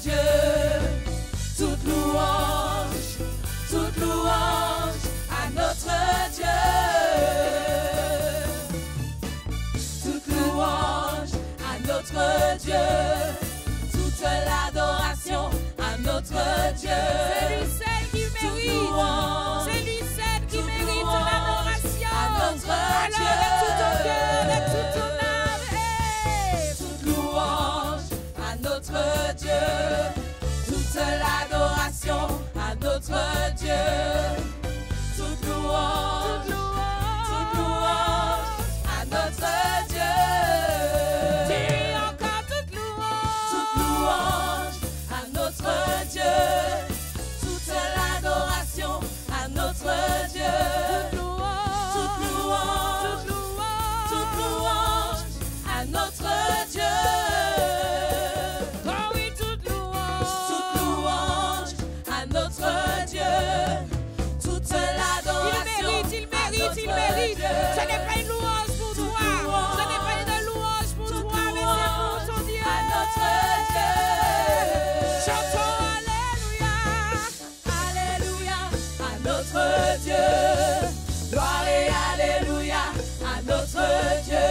Dieu. Toute louange à notre Dieu. Toute louange à notre Dieu. Toute l'adoration à notre Dieu. C'est lui seul qui mérite. C'est lui seul qui mérite l'adoration. À notre Dieu. Alors de tout ton cœur, de toute ton âme. Hey. Toute louange à notre Dieu. Toute l'adoration à notre Dieu. Toute louange à notre Dieu. Dis encore toute louange à notre Dieu. Toute l'adoration à notre Dieu. Toute louange à notre Dieu. Oh oui, toute louange à notre Dieu. Toute l'adoration. Il mérite. Ce n'est pas une louange pour toi. Ce n'est pas une louange pour toi, mais c'est pour ton Dieu. À notre Dieu. Chantons Alléluia à notre Dieu. Gloire et Alléluia à notre Dieu.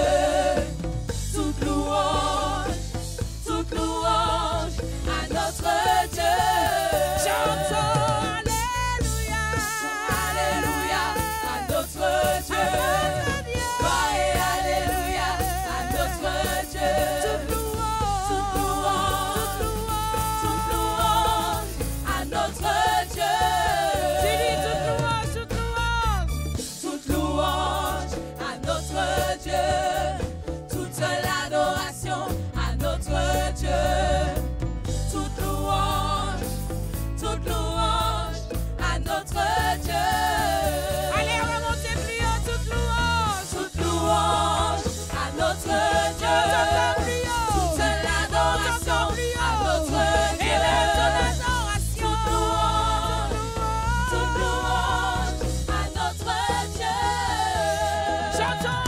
Toute louange à notre Dieu. Chantons Alléluia à notre Dieu. Gloire et Alléluia à notre Dieu. Toute louange à notre Dieu. Toute louange à notre Dieu. Toute l'adoration à notre Dieu. Toute louange à notre Dieu. Allez, remontez plus haut, toute louange à notre Dieu. Toute l'adoration à notre Dieu. Toute louange à notre Dieu. Chantons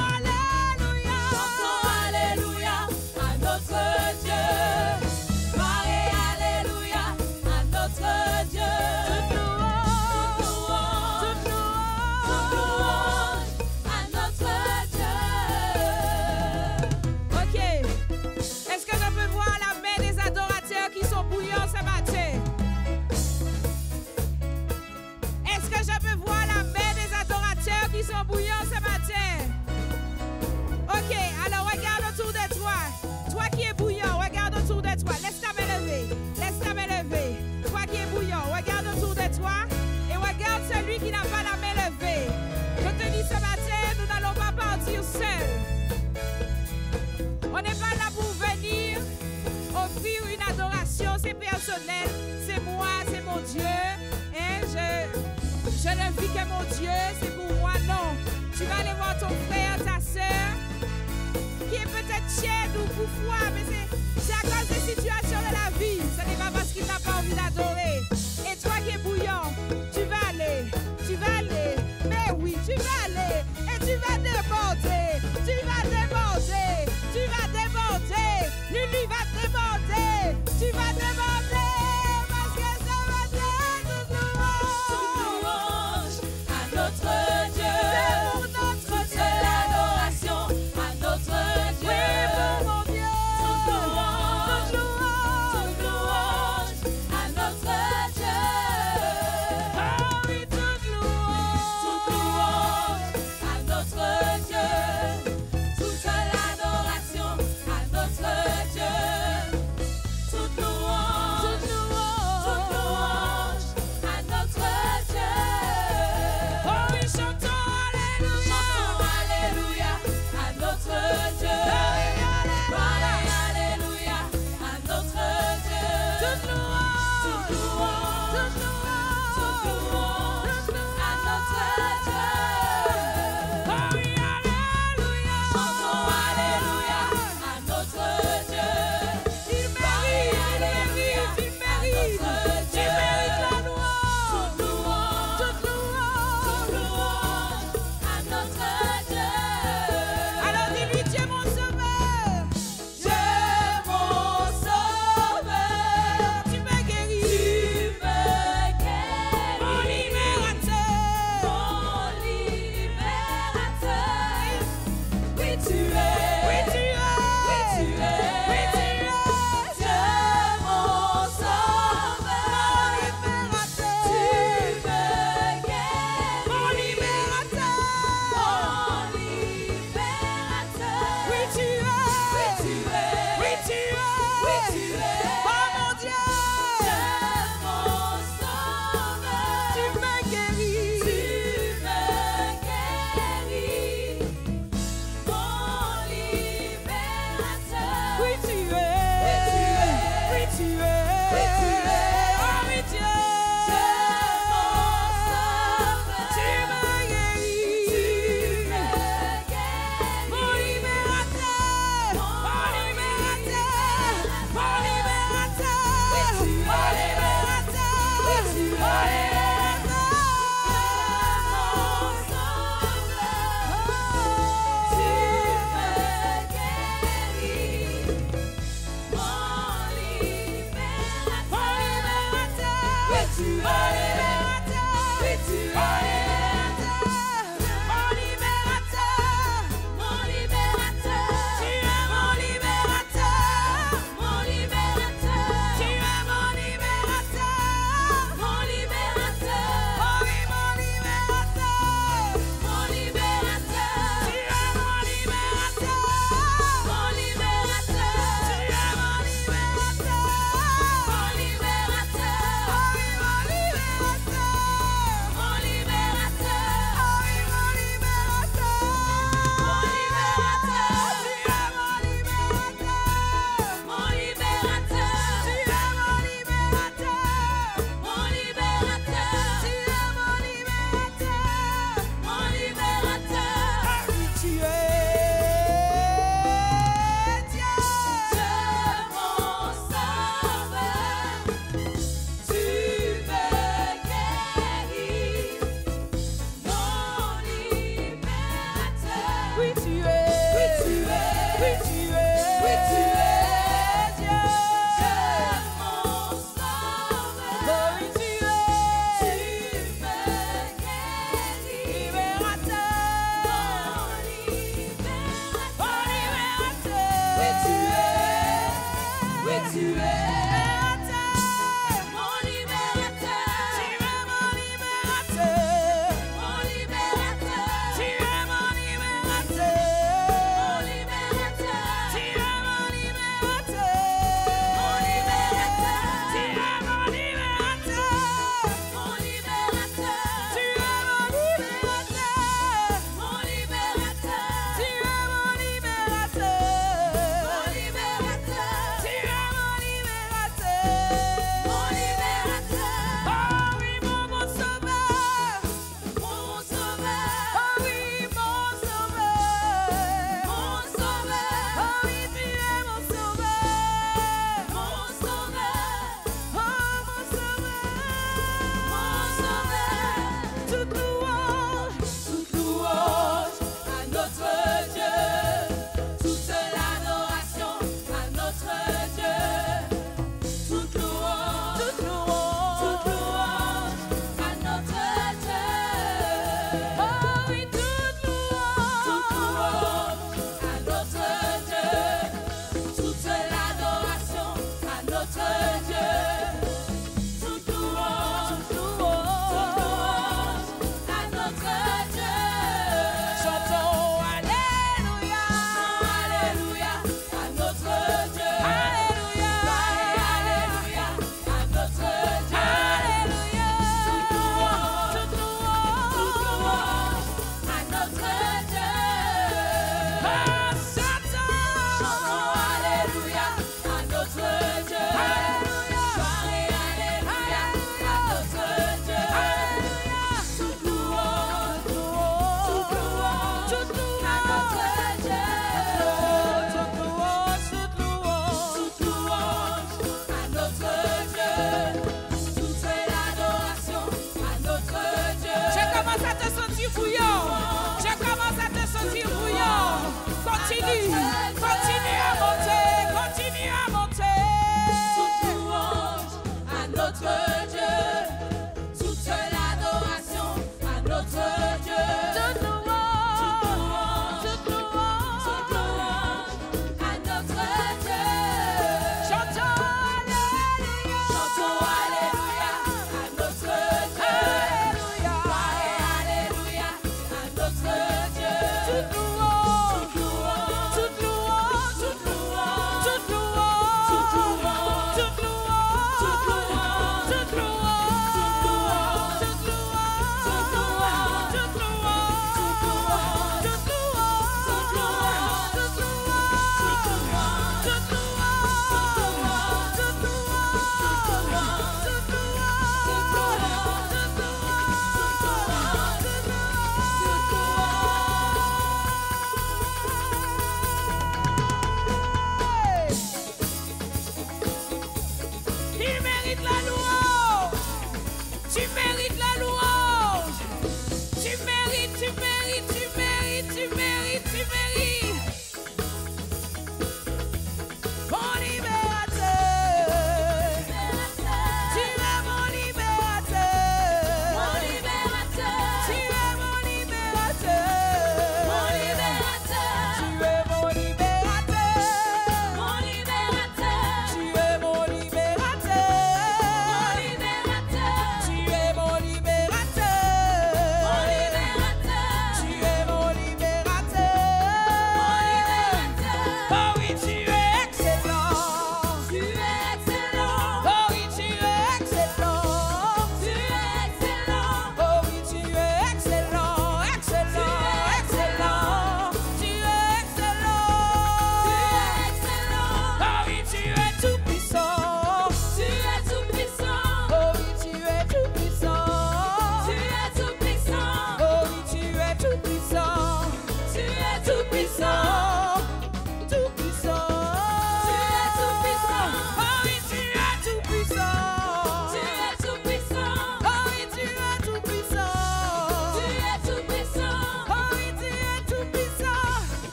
Alléluia à notre Dieu. Gloire et Alléluia à notre Dieu. Toute louange à notre Dieu. Ok. Est-ce que je peux voir la main des adorateurs qui sont bouillants ce matin? Est-ce que je peux voir la main des adorateurs qui sont bouillants ce matin? Ok, alors regarde autour de toi. Toi qui es bouillant, regarde autour de toi. Laisse ta main levée. Laisse ta main levée. Toi qui es bouillant, regarde autour de toi et regarde celui qui n'a pas la main levée. Je te dis ce matin, nous n'allons pas partir seuls. On n'est pas là pour venir offrir une adoration, c'est personnel, c'est moi, c'est mon Dieu. Et je ne vis que mon Dieu, c'est pour moi, non. Tu vas aller voir ton frère, ta soeur, qui est peut-être tiède ou pour foi, mais c'est à cause des situations de la vie. Ce n'est pas parce qu'il n'a pas envie d'adorer. Et toi qui es bouillant, tu vas aller, mais oui, tu vas aller, et tu vas déborder, Lulu va déborder, tu vas déborder, parce que ça va être toute louange à notre Dieu. Toute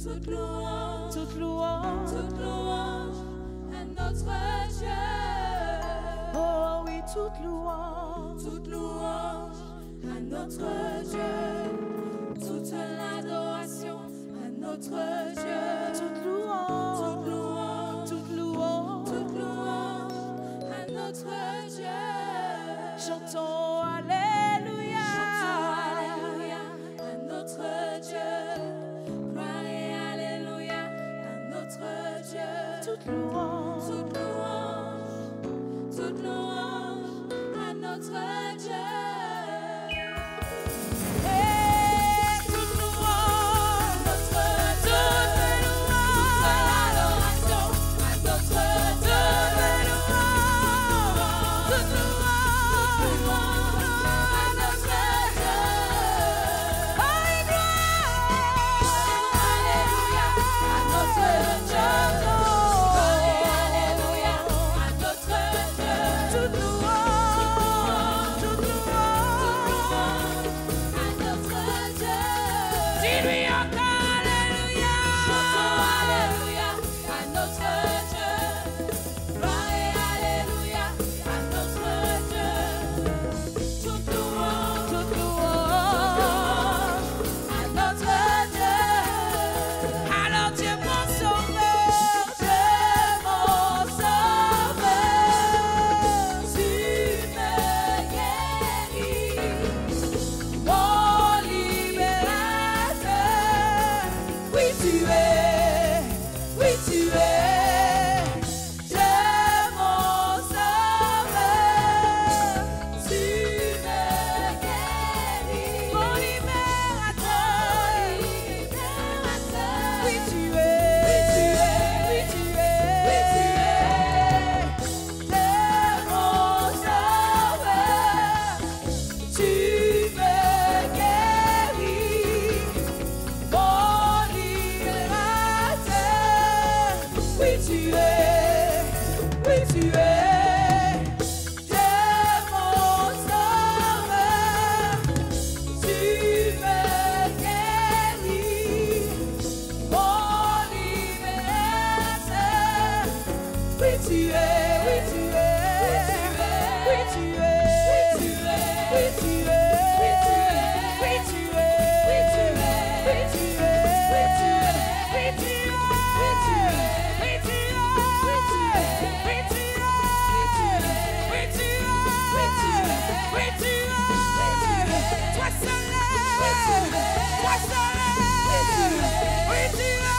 toute louange, toute louange. toute louange à notre Dieu. Oh oui, toute louange. Toute louange à notre Dieu. Toute l'adoration à notre Dieu. Toute louange. Toute louange, Toute louange. toute louange à notre Dieu. Chantons Alléluia. Chantons Alléluia à notre Dieu. Gloire et Alléluia à notre Dieu. Toute louange. Toute louange, toute louange à notre Dieu. Et toute louange. Notre Dieu, toute l'adoration à notre Dieu. Toute louange. Toute louange à notre Dieu. Oh, gloire. Alléluia à notre Dieu. Gloire et Alléluia à notre Dieu. Toute louange. Toute louange. À notre Dieu. Dis-lui encore Alléluia. Chantons Alléluia à notre Dieu. Gloire et Alléluia à notre Dieu. Toute louange, Toute louange. à notre Dieu. Alors Dieu mon sauveur, Dieu mon sauveur, tu me guéris, mon libérateur. Oui tu es, oui tu es. Dieu mon sauveur, tu me guéris, mon libérateur. libérateur. Oui tu es, Oui tu es, oui tu es, oui tu es. Dieu mon sauveur, tu me guéris, mon libérateur. Oui tu es, oui tu es. Dieu mon sauveur, tu me guéris, mon libérateur. Oui tu es, oui tu es, oui tu es, oui tu es, oui tu es, oui tu es, oui tu es, oui tu es, oui tu es, oui tu es, oui tu es, oui tu es, oui tu es, oui tu es, toi seul, toi seul, oui tu es,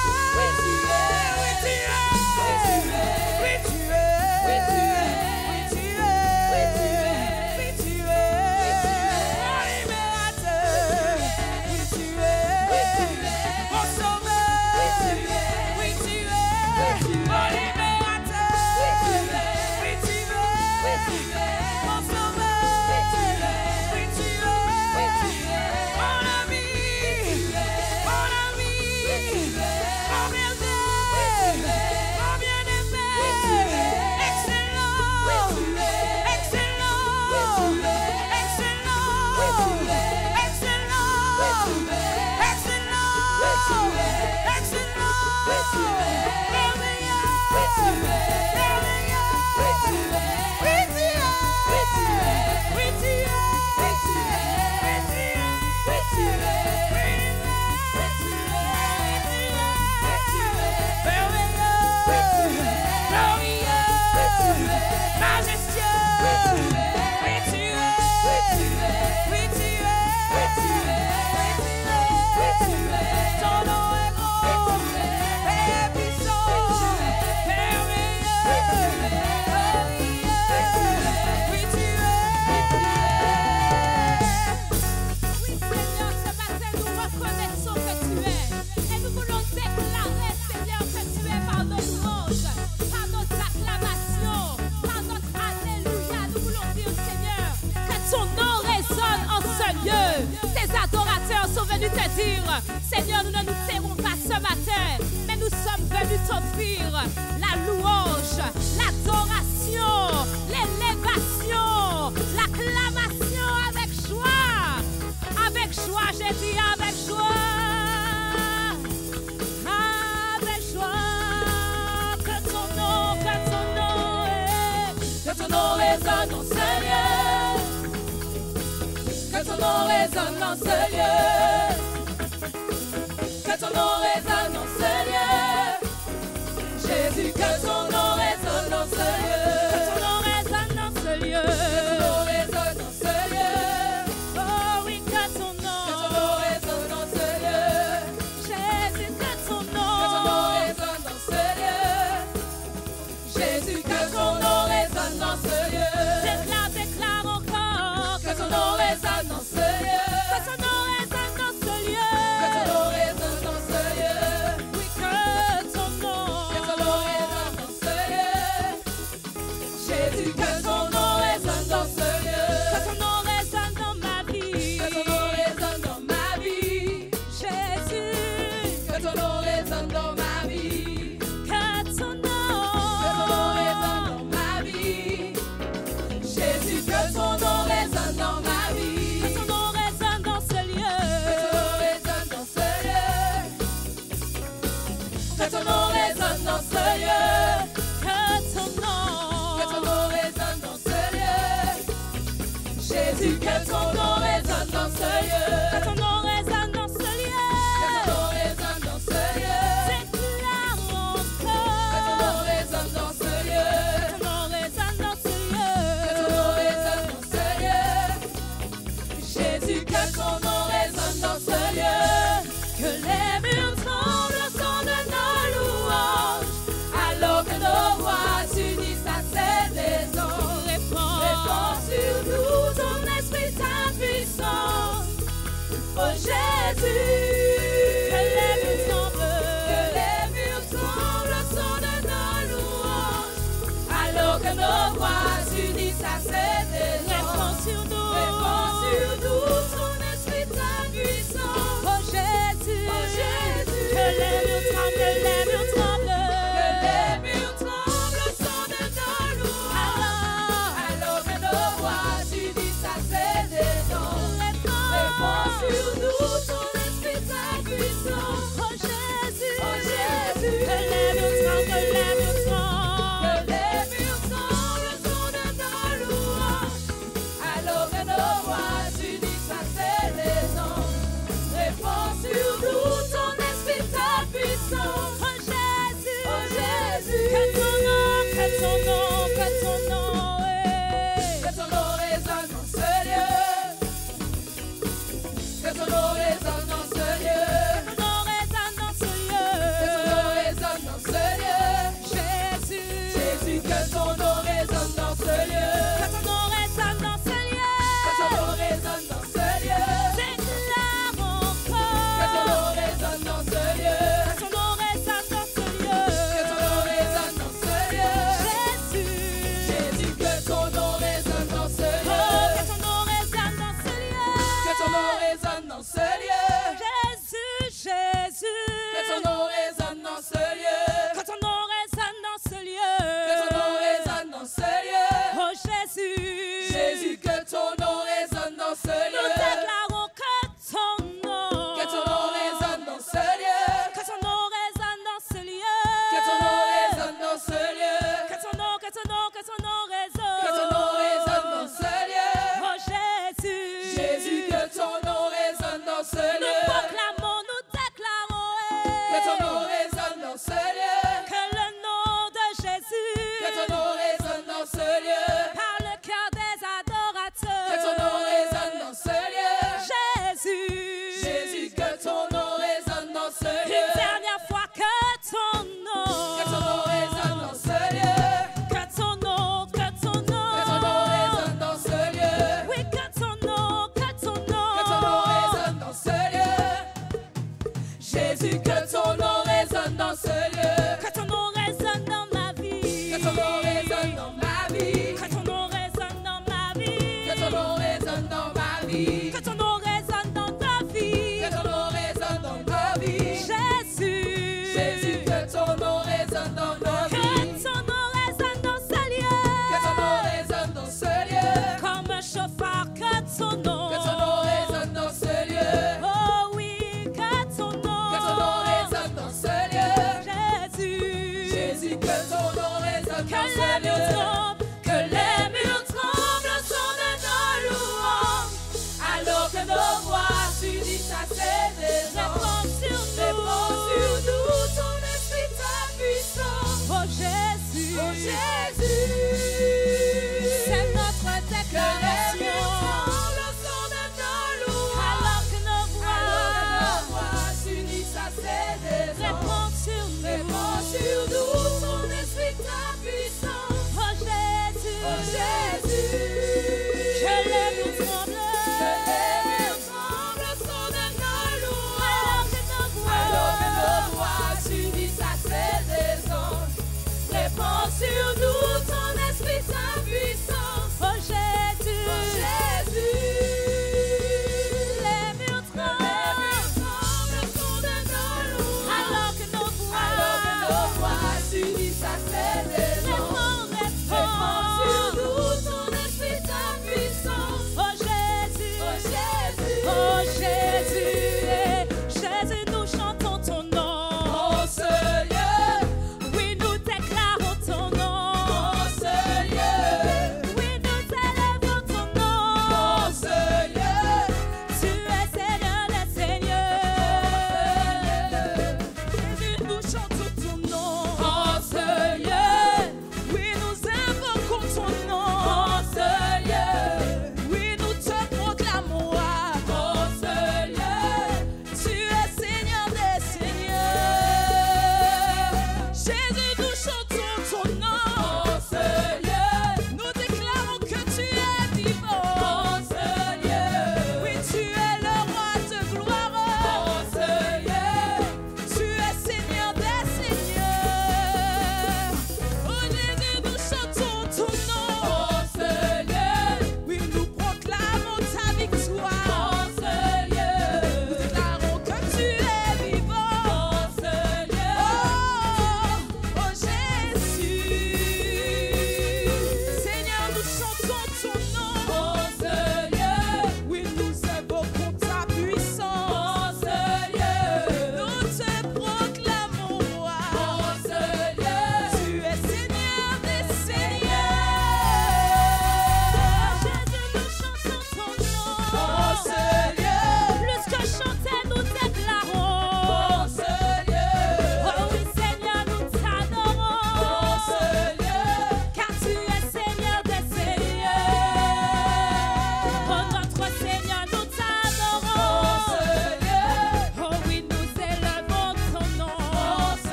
venus te dire, Seigneur, nous ne nous tairons pas ce matin, mais nous sommes venus t'offrir la louange, l'adoration, l'élévation, l'acclamation avec joie. Avec joie, j'ai dit avec joie. nom résonne dans ce lieu. Que ton nom résonne dans ce lieu. Jésus, que ton nom résonne dans ce lieu. Que ton nom résonne dans ce lieu. Que ton nom résonne dans ce lieu. Oh oui, que ton nom. Que ton nom résonne dans ce lieu. Jésus, que ton nom. Que ton nom résonne dans ce lieu. Jésus, que ton nom résonne dans ce lieu. Déclare, déclare encore. Que ton nom résonne dans ce lieu. Que ton nom résonne dans ce lieu. Que ton nom résonne dans ce lieu. Oui, que ton nom. Que ton nom résonne dans ce lieu. Jésus, que ton nom résonne dans ce lieu. Que ton nom résonne dans ma vie. Que ton nom résonne dans ma vie. Jésus. Que ton nom résonne dans ma vie. Que ton nom. Que ton nom résonne dans ma vie. Jésus, que ton nom résonne dans ma vie. Que ton nom résonne dans ce lieu. Que ton nom résonne dans ce lieu. Que ton nom résonne dans ce lieu. Que ton Que ton nom. nom résonne dans ce lieu. Jésus, que ton nom résonne dans ce lieu. Que ton nom résonne dans ce lieu. Que ton nom résonne dans ce lieu. Déclare Que ton nom encore. résonne dans ce lieu. Que ton nom résonne dans ce lieu. Que ton nom résonne dans ce lieu. Jésus, que ton nom résonne dans ce lieu. Que les murs tremblent au son de nos louanges. Alors que nos voix s'unissent à celles des anges. Répands sur nous ton esprit, ta puissance. Oh Jésus, Que les murs tremblent. que les murs tremblent au son de nos louanges. Alors que nos voix s'unissent à celles des Répands anges. sur nous. Répands sur nous ton esprit, ta puissance. Oh Jésus. Oh Jésus. Que les murs tremblent. Que les murs tremblent. Que les murs tremblent au son de nos louanges. Alors que nos voix s'unissent à celles des anges. Répands sur nous ton esprit, ta puissance. Oh Jésus. Oh Jésus. Que les murs tremblent. Que les murs tremblent. Que les murs tremblent au son de nos louanges. Alors que nos voix s'unissent à celles des anges. Répands sur nous ton esprit, ta puissance. Oh Jésus. Oh Jésus. Que ton nom. Que ton nom. Que ton nom. Que ton nom résonne dans ce lieu. Que ton nom résonne dans ce lieu. Que ton nom résonne dans ce lieu. Que ton nom résonne dans ce lieu. Jésus. Jésus, que ton nom résonne dans ce lieu. Que ton nom résonne dans ce lieu. Que ton nom résonne dans ce lieu. Déclare Que ton nom encore. résonne dans ce lieu. Que ton nom résonne dans ce lieu. Que ton nom résonne dans ce lieu. Jésus. Jésus, que ton nom résonne dans ce Oh, lieu. que ton nom résonne dans ce lieu. Que ton nom résonne dans ce lieu. Jésus, Jésus. Que ton nom résonne dans ce lieu. Que ton nom résonne dans ce lieu. Que ton nom résonne dans ce lieu. Oh Jésus. Jésus, que ton nom résonne dans ce Nous lieu. déclarons que ton nom. Que ton nom résonne dans ce lieu. Que ton nom résonne dans ce lieu. Que ton nom résonne dans ce lieu. Que ton nom, que ton nom, que ton nom résonne. Que ton nom résonne dans ce lieu. Oh Jésus. Jésus, que ton nom résonne dans ce Nous lieu. proclamons, nous déclarons. Que ton nom résonne dans ce lieu. Que le nom de Jésus. Que ton nom résonne dans ce lieu. Par le cœur des adorateurs. Que ton nom résonne dans ce lieu. Jésus. Jésus, que ton nom résonne dans ce Une lieu. dernière fois que ton nom. Que ton nom résonne dans ce lieu. Que ton nom, que ton nom. Que ton nom résonne dans ce lieu. Oui, que ton nom, que ton nom. Que ton nom résonne dans ce lieu. Jésus, que ton nom résonne dans ce lieu. Que ton nom résonne dans ma vie. Que ton nom résonne dans ma vie. Que ton nom résonne dans ma vie. Que ton nom résonne dans ma vie. Que ton nom résonne dans ta vie. Que ton nom résonne dans ta vie. Jésus. Jésus, que ton nom résonne dans ma vie. Que ton nom résonne dans ce lieu. Que ton nom résonne dans ce lieu. Comme un chauffard, que ton nom. Que ton nom résonne dans ce lieu. Oh oui, que ton nom. Que ton nom résonne dans ce lieu.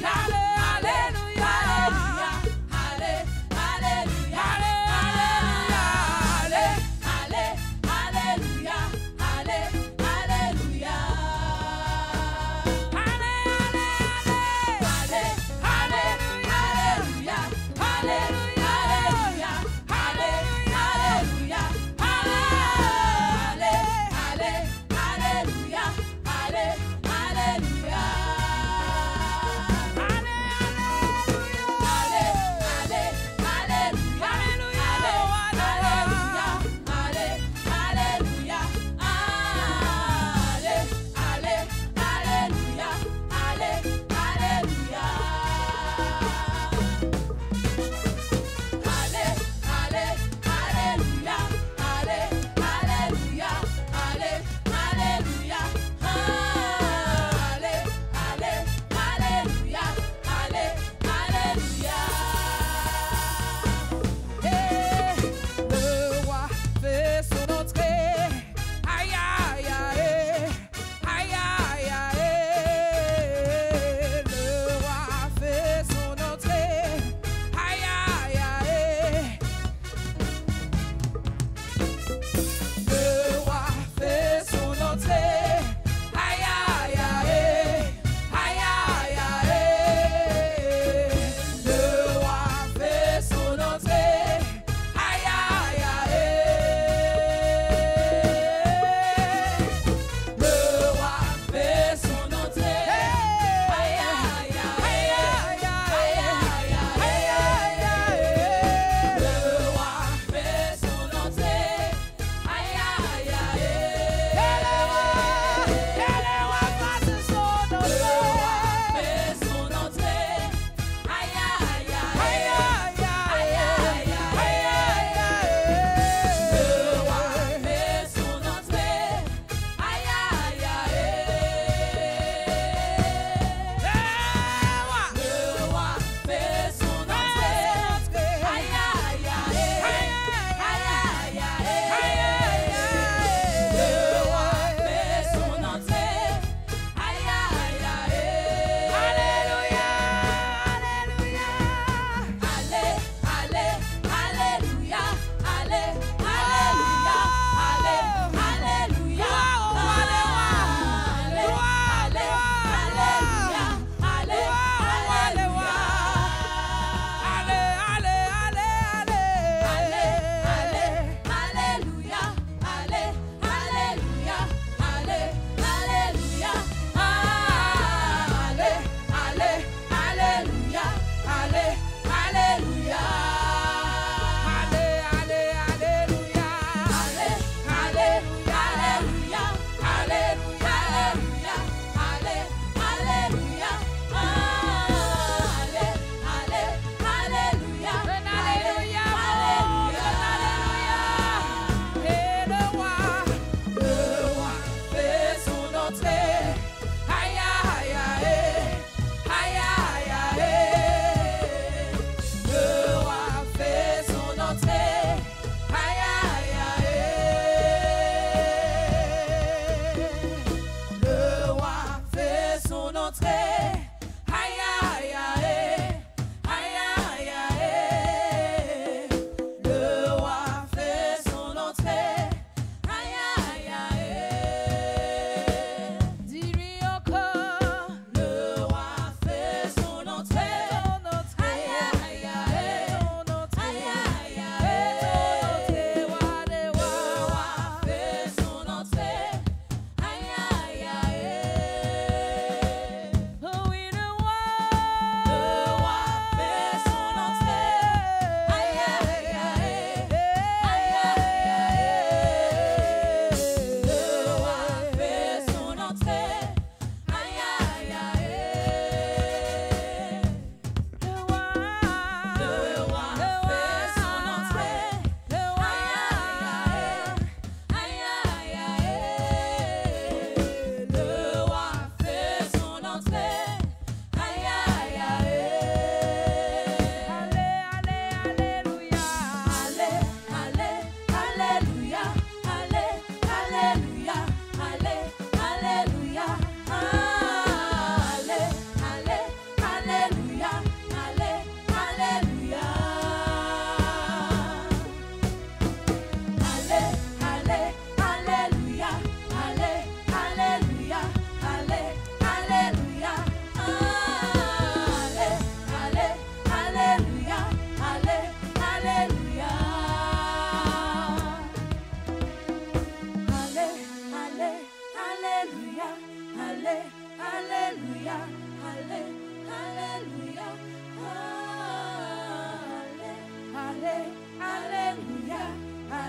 Alléluia.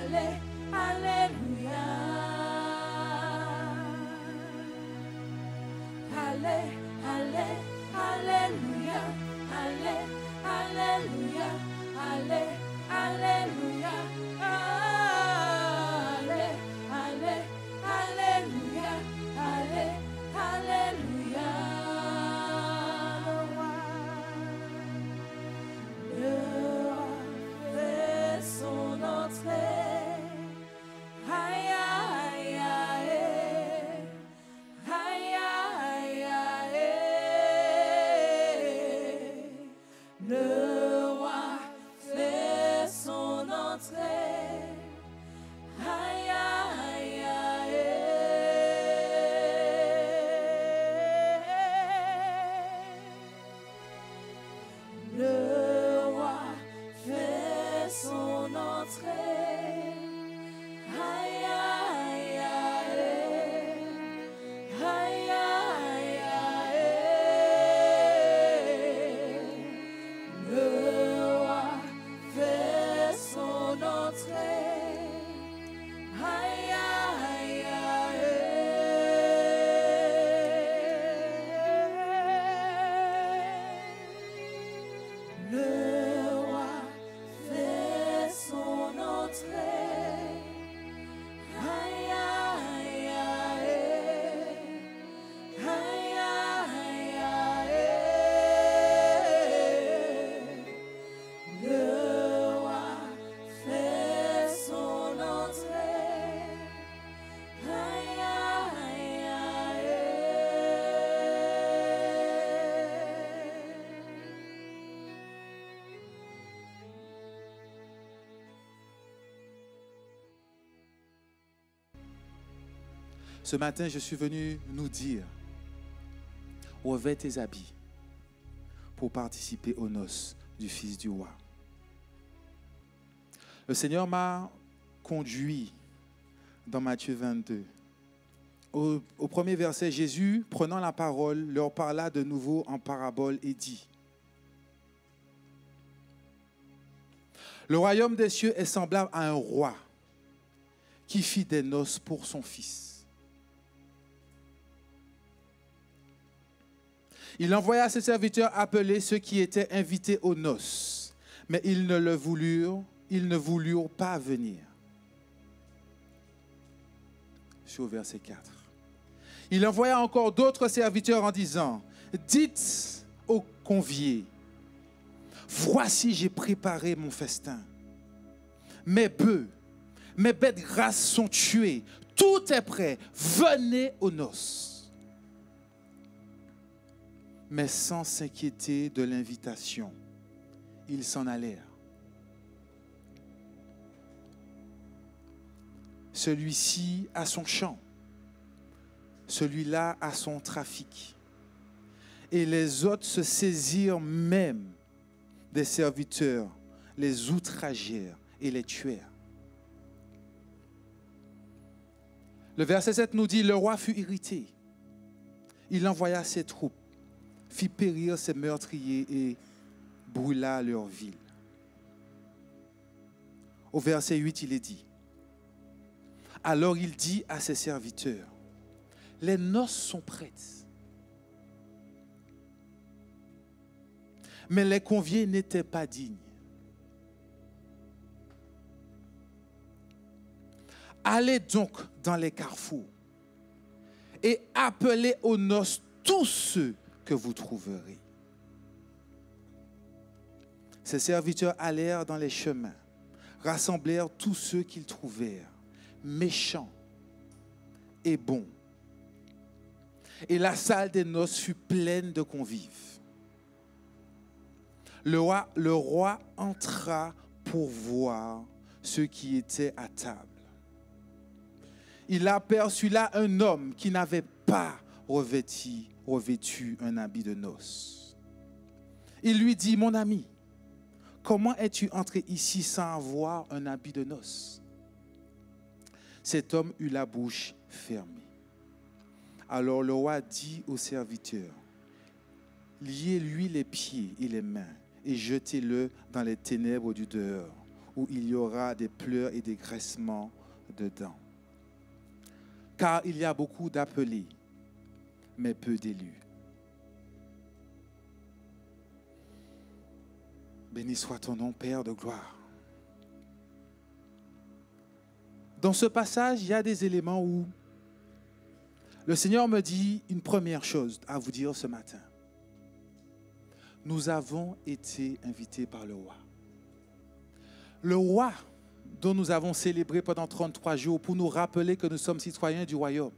Allez, alléluia. Allez, allez, alléluia. Allez, alléluia. Allez, alléluia. Allez, allez, alléluia. Allez, alléluia. Le roi fait son entrée. Aïe, aïe, aïe. Aïe, aïe, aïe. Le roi fait son entrée. Aïe, aïe, aïe. Le roi fait son entrée. Aïe, aïe, aïe. Aïe, aïe, aïe. Le roi fait son entrée. Aïe, aïe, aïe. Le roi fait son entrée. Aïe, aïe, aïe. Aïe, aïe, aïe. Le roi fait son entrée. Aïe, aïe, aïe. Ce matin, je suis venu nous dire, revêt tes habits pour participer aux noces du Fils du roi. Le Seigneur m'a conduit dans Matthieu 22. Au premier verset, Jésus, prenant la parole, leur parla de nouveau en parabole et dit, le royaume des cieux est semblable à un roi qui fit des noces pour son fils. Il envoya ses serviteurs appeler ceux qui étaient invités aux noces, mais ils ne voulurent pas venir. Je suis au verset 4. Il envoya encore d'autres serviteurs en disant, dites aux conviés, voici j'ai préparé mon festin. Mes bœufs, mes bêtes grasses sont tuées, tout est prêt, venez aux noces. Mais sans s'inquiéter de l'invitation, ils s'en allèrent. Celui-ci a son champ, celui-là a son trafic. Et les autres se saisirent même des serviteurs, les outragèrent et les tuèrent. Le verset 7 nous dit, le roi fut irrité. Il envoya ses troupes, fit périr ses meurtriers et brûla leur ville. Au verset 8, il est dit, alors il dit à ses serviteurs, les noces sont prêtes, mais les conviés n'étaient pas dignes. Allez donc dans les carrefours et appelez aux noces tous ceux que vous trouverez. Ses serviteurs allèrent dans les chemins, rassemblèrent tous ceux qu'ils trouvèrent, méchants et bons. Et la salle des noces fut pleine de convives. Le roi entra pour voir ceux qui étaient à table. Il aperçut là un homme qui n'avait pas revêtu un habit de noces. Il lui dit, mon ami, comment es-tu entré ici sans avoir un habit de noces? Cet homme eut la bouche fermée. Alors le roi dit aux serviteurs, liez-lui les pieds et les mains et jetez-le dans les ténèbres du dehors, où il y aura des pleurs et des graissements de dents. Car il y a beaucoup d'appelés, mais peu d'élus. Béni soit ton nom, Père de gloire. Dans ce passage, il y a des éléments où le Seigneur me dit une première chose à vous dire ce matin. Nous avons été invités par le roi. Le roi dont nous avons célébré pendant 33 jours pour nous rappeler que nous sommes citoyens du royaume.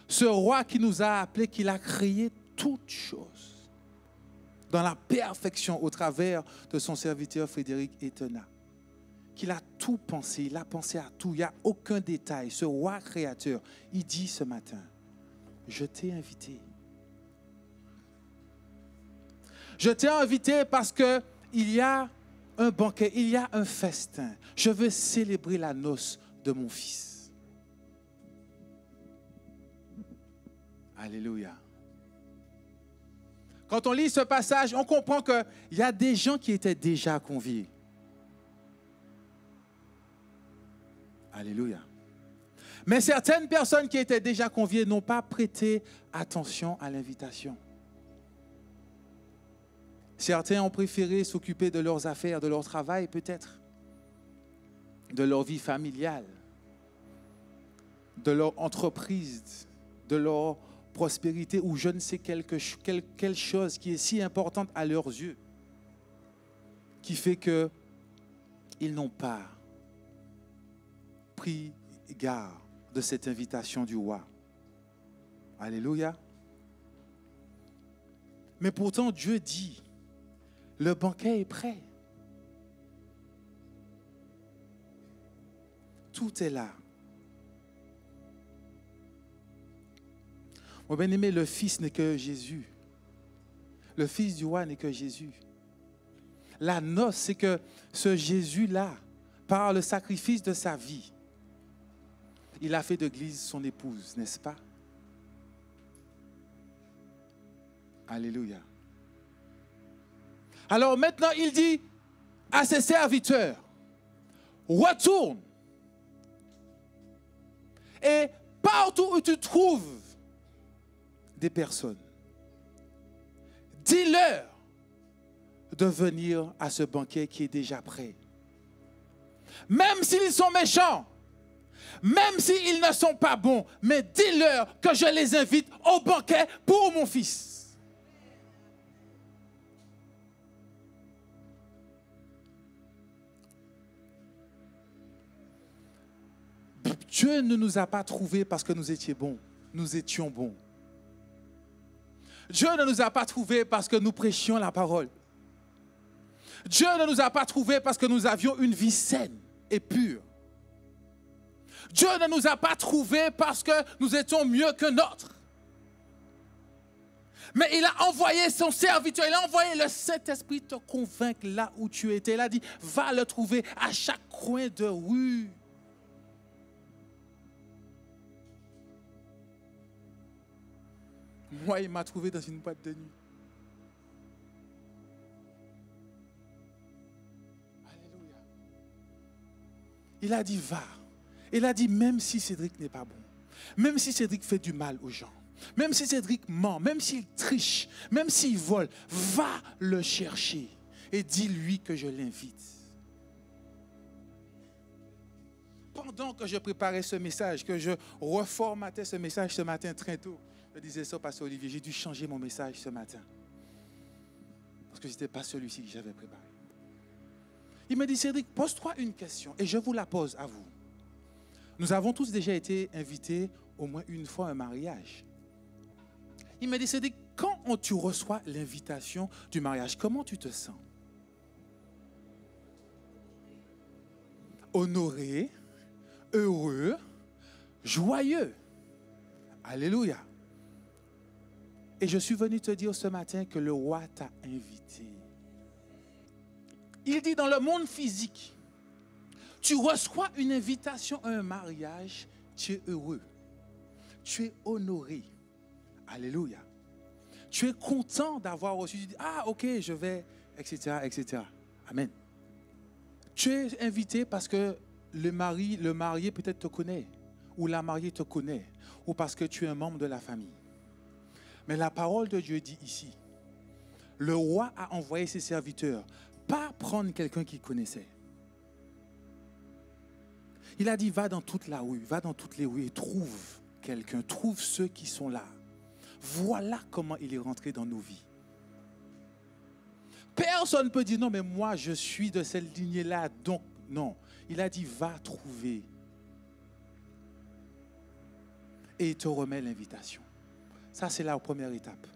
Ce roi qui nous a appelés, qu'il a créé toutes choses dans la perfection au travers de son serviteur Frédéric Etena. Qu'il a tout pensé, il a pensé à tout, il n'y a aucun détail. Ce roi créateur, il dit ce matin, je t'ai invité. Je t'ai invité parce qu'il y a un banquet, il y a un festin. Je veux célébrer la noce de mon fils. Alléluia. Quand on lit ce passage, on comprend qu'il y a des gens qui étaient déjà conviés. Alléluia. Mais certaines personnes qui étaient déjà conviées n'ont pas prêté attention à l'invitation. Certains ont préféré s'occuper de leurs affaires, de leur travail peut-être, de leur vie familiale, de leur entreprise, de leur prospérité ou je ne sais quelle chose qui est si importante à leurs yeux, qui fait qu'ils n'ont pas pris garde de cette invitation du roi. Alléluia. Mais pourtant, Dieu dit, le banquet est prêt. Tout est là. Mon bien-aimé, le Fils n'est que Jésus. Le Fils du roi n'est que Jésus. La noce, c'est que ce Jésus-là, par le sacrifice de sa vie, il a fait de l'Église son épouse, n'est-ce pas? Alléluia. Alors maintenant, il dit à ses serviteurs, retourne. Et partout où tu trouves des personnes, dis-leur de venir à ce banquet qui est déjà prêt. Même s'ils sont méchants, même s'ils ne sont pas bons, mais dis-leur que je les invite au banquet pour mon fils. Dieu ne nous a pas trouvés parce que nous étions bons. Nous étions bons. Dieu ne nous a pas trouvés parce que nous prêchions la parole. Dieu ne nous a pas trouvés parce que nous avions une vie saine et pure. Dieu ne nous a pas trouvés parce que nous étions mieux que d'autres. Mais il a envoyé son serviteur, il a envoyé le Saint-Esprit te convaincre là où tu étais. Il a dit, va le trouver à chaque coin de rue. Moi, il m'a trouvé dans une boîte de nuit. Alléluia. Il a dit, va. Il a dit, même si Cédric n'est pas bon, même si Cédric fait du mal aux gens, même si Cédric ment, même s'il triche, même s'il vole, va le chercher et dis-lui que je l'invite. Pendant que je préparais ce message, que je reformatais ce message ce matin très tôt, je disais ça, Pasteur Olivier, j'ai dû changer mon message ce matin. Parce que ce n'était pas celui-ci que j'avais préparé. Il me dit, Cédric, pose-toi une question et je vous la pose à vous. Nous avons tous déjà été invités au moins une fois à un mariage. Il m'a dit, Cédric, quand tu reçois l'invitation du mariage, comment tu te sens? Honoré, heureux, joyeux. Alléluia. Et je suis venu te dire ce matin que le roi t'a invité. Il dit dans le monde physique, tu reçois une invitation à un mariage, tu es heureux, tu es honoré. Alléluia. Tu es content d'avoir reçu. Tu dis, ah ok, je vais etc., etc. Amen. Tu es invité parce que le marié peut-être te connaît, ou la mariée te connaît, ou parce que tu es un membre de la famille. Mais la parole de Dieu dit ici, le roi a envoyé ses serviteurs, pas prendre quelqu'un qu'il connaissait. Il a dit, va dans toute la rue, va dans toutes les rues et trouve quelqu'un, trouve ceux qui sont là. Voilà comment il est rentré dans nos vies. Personne ne peut dire, non, mais moi, je suis de cette lignée-là, donc non. Il a dit, va trouver. Et il te remet l'invitation. Ça, c'est la première étape.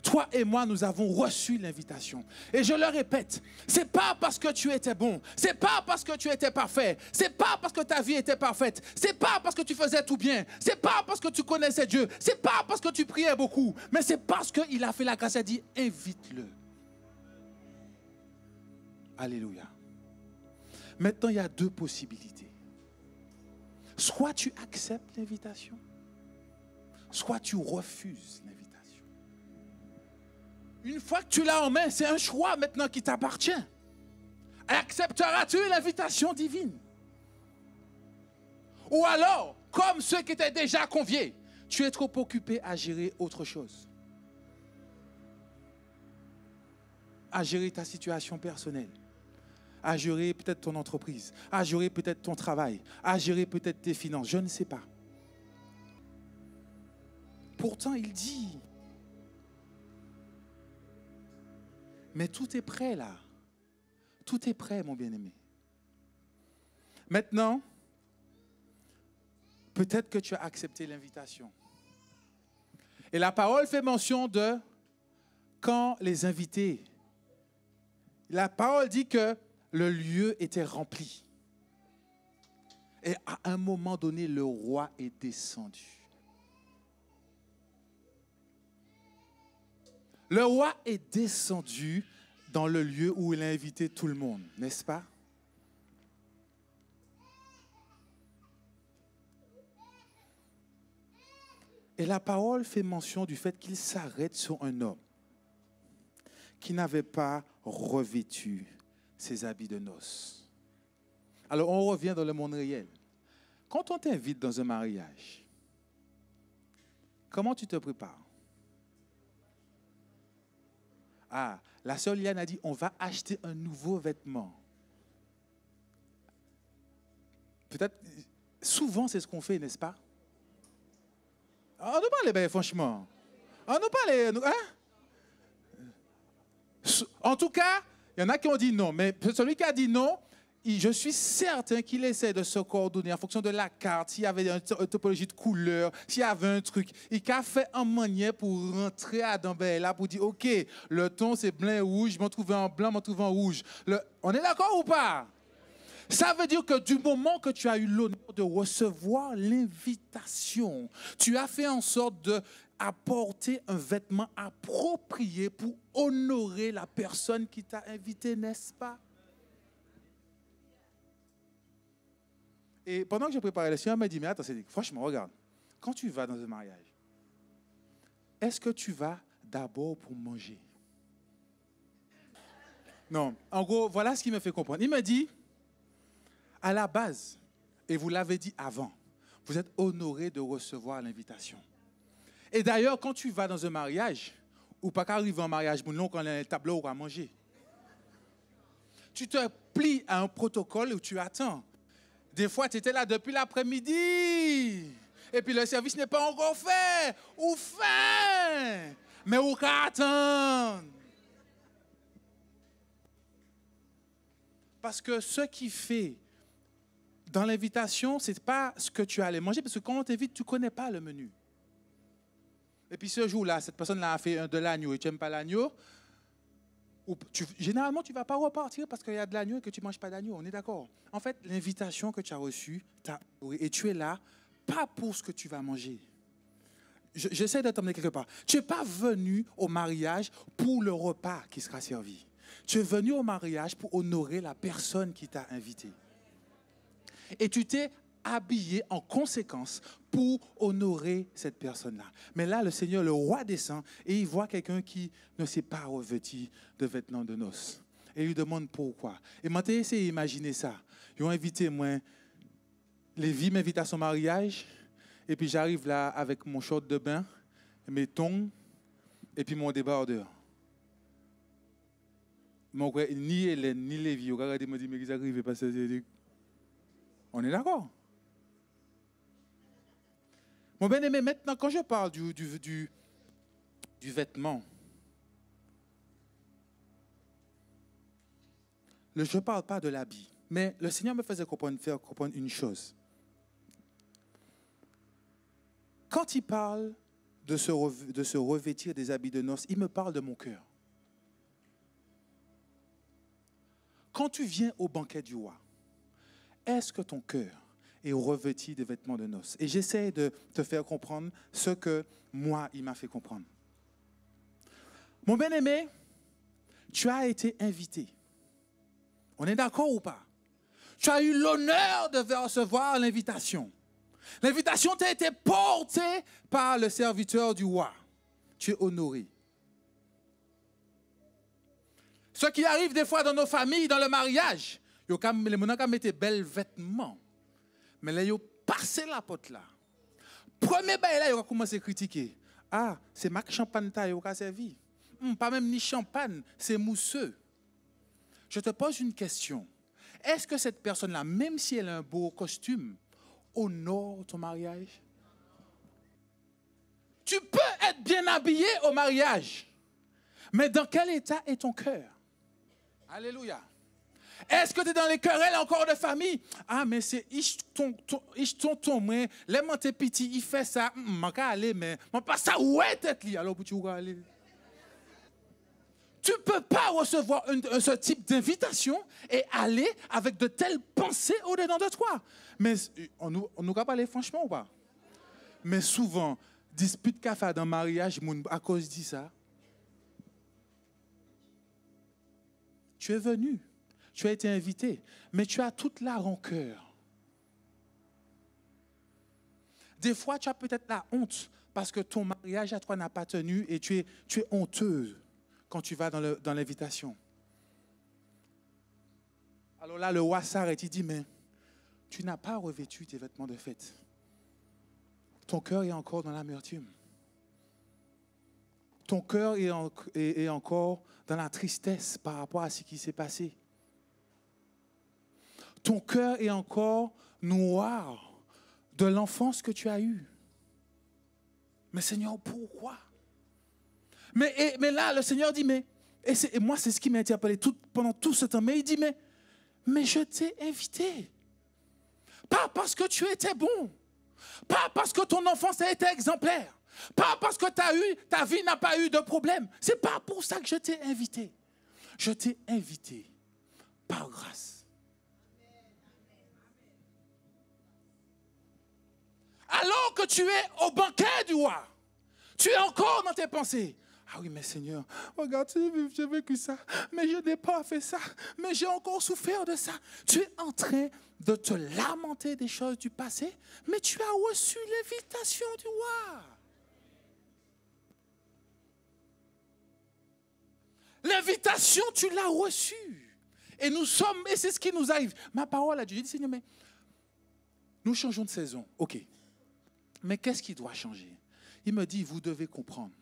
Toi et moi, nous avons reçu l'invitation. Et je le répète, ce n'est pas parce que tu étais bon, ce n'est pas parce que tu étais parfait, ce n'est pas parce que ta vie était parfaite, ce n'est pas parce que tu faisais tout bien, ce n'est pas parce que tu connaissais Dieu, ce n'est pas parce que tu priais beaucoup, mais c'est parce qu'il a fait la grâce et a dit, invite-le. Alléluia. Maintenant, il y a deux possibilités. Soit tu acceptes l'invitation, soit tu refuses l'invitation. Une fois que tu l'as en main, c'est un choix maintenant qui t'appartient. Accepteras-tu l'invitation divine? Ou alors, comme ceux qui étaient déjà conviés, tu es trop occupé à gérer autre chose. À gérer ta situation personnelle. À gérer peut-être ton entreprise. À gérer peut-être ton travail. À gérer peut-être tes finances. Je ne sais pas. Pourtant, il dit... Mais tout est prêt là. Tout est prêt, mon bien-aimé. Maintenant, peut-être que tu as accepté l'invitation. Et la parole fait mention de quand les invités. La parole dit que le lieu était rempli. Et à un moment donné, le roi est descendu. Le roi est descendu dans le lieu où il a invité tout le monde, n'est-ce pas? Et la parole fait mention du fait qu'il s'arrête sur un homme qui n'avait pas revêtu ses habits de noces. Alors on revient dans le monde réel. Quand on t'invite dans un mariage, comment tu te prépares? Ah, la sœur Liane a dit, on va acheter un nouveau vêtement. Peut-être, souvent c'est ce qu'on fait, n'est-ce pas? On nous parle, ben, franchement. On nous parle, hein? En tout cas, il y en a qui ont dit non, mais celui qui a dit non, je suis certain qu'il essaie de se coordonner en fonction de la carte, s'il y avait une topologie de couleur, s'il y avait un truc. Il a fait en manière pour rentrer à là pour dire, OK, le ton c'est blanc et rouge, je m'en trouve en blanc, je m'en trouve en rouge. On est d'accord ou pas? Ça veut dire que du moment que tu as eu l'honneur de recevoir l'invitation, tu as fait en sorte d'apporter un vêtement approprié pour honorer la personne qui t'a invité, n'est-ce pas? Et pendant que je préparais le Seigneur m'a dit, mais attends, franchement, regarde, quand tu vas dans un mariage, est-ce que tu vas d'abord pour manger? Non, en gros, voilà ce qu'il me fait comprendre. Il me dit, à la base, et vous l'avez dit avant, vous êtes honoré de recevoir l'invitation. Et d'ailleurs, quand tu vas dans un mariage, ou pas qu'arriver en mariage, quand on a un tableau à manger, tu te plies à un protocole où tu attends. Des fois, tu étais là depuis l'après-midi. Et puis, le service n'est pas encore fait. Ou fin. Mais on attend. Parce que ce qui fait dans l'invitation, ce n'est pas ce que tu allais manger. Parce que quand on t'invite, tu ne connais pas le menu. Et puis, ce jour-là, cette personne-là a fait de l'agneau et tu n'aimes pas l'agneau. Généralement, tu ne vas pas repartir parce qu'il y a de l'agneau et que tu ne manges pas d'agneau. On est d'accord? En fait, l'invitation que tu as reçue, et tu es là, pas pour ce que tu vas manger. J'essaie de t'emmener quelque part. Tu n'es pas venu au mariage pour le repas qui sera servi. Tu es venu au mariage pour honorer la personne qui t'a invité. Et tu t'es habillé en conséquence pour honorer cette personne-là. Mais là, le Seigneur, le roi descend et il voit quelqu'un qui ne s'est pas revêtu de vêtements de noces. et lui demande pourquoi. Et moi, j'ai essayé d'imaginer ça. Ils ont invité moi, Lévi m'invite à son mariage, et puis j'arrive là avec mon short de bain, mes tongs, et puis mon débardeur. Mon frère, ni Hélène, ni Lévi, regardez, me dit, mais qu'ils arrivent parce que on est d'accord. Mon bien-aimé, maintenant, quand je parle du vêtement, je ne parle pas de l'habit, mais le Seigneur me faisait faire comprendre une chose. Quand il parle de se revêtir des habits de noces, il me parle de mon cœur. Quand tu viens au banquet du roi, est-ce que ton cœur est revêtu des vêtements de noces? Et j'essaie de te faire comprendre ce que moi, il m'a fait comprendre. Mon bien-aimé, tu as été invité. On est d'accord ou pas? Tu as eu l'honneur de recevoir l'invitation. L'invitation t'a été portée par le serviteur du roi. Tu es honoré. Ce qui arrive des fois dans nos familles, dans le mariage, les gens mettent des belles vêtements. Mais là, ils ont passé la porte là. Premier bail là, ils ont commencé à critiquer. Ah, c'est Mac Champagne qui a servi. Pas même ni champagne, c'est mousseux. Je te pose une question. Est-ce que cette personne-là, même si elle a un beau costume, honore ton mariage? Tu peux être bien habillé au mariage, mais dans quel état est ton cœur? Alléluia. Est-ce que tu es dans les querelles encore de famille? Ah, mais c'est tonton, moi, les montés petits, il fait ça, je vais aller, mais je ne pas ça, où est tête li? Alors, tu vas aller. Tu ne peux pas recevoir ce type d'invitation et aller avec de telles pensées au-dedans de toi. Mais on nous a parlé franchement ou pas? Mais souvent, dispute qu'a fait dans le mariage, à cause de ça. Tu es venu, tu as été invité, mais tu as toute la rancœur. Des fois, tu as peut-être la honte parce que ton mariage à toi n'a pas tenu et tu es honteux quand tu vas dans l'invitation. Alors là, le roi s'arrête, il dit, mais tu n'as pas revêtu tes vêtements de fête. Ton cœur est encore dans l'amertume. Ton cœur est encore dans la tristesse par rapport à ce qui s'est passé. Ton cœur est encore noir de l'enfance que tu as eue. Mais Seigneur, pourquoi? Mais là, le Seigneur dit, et moi, c'est ce qui m'a interpellé pendant tout ce temps. Mais il dit, mais je t'ai invité. Pas parce que tu étais bon. Pas parce que ton enfance a été exemplaire. Pas parce que ta vie n'a pas eu de problème. C'est pas pour ça que je t'ai invité. Je t'ai invité par grâce. Alors que tu es au banquet du roi, tu es encore dans tes pensées. Ah oui, mais Seigneur, regarde, j'ai vécu ça, mais je n'ai pas fait ça, mais j'ai encore souffert de ça. Tu es en train de te lamenter des choses du passé, mais tu as reçu l'invitation du roi. L'invitation, tu l'as reçue. Et c'est ce qui nous arrive. Ma parole a Dieu, j'ai dit, Seigneur, mais nous changeons de saison. OK. Mais qu'est-ce qui doit changer? Il me dit, vous devez comprendre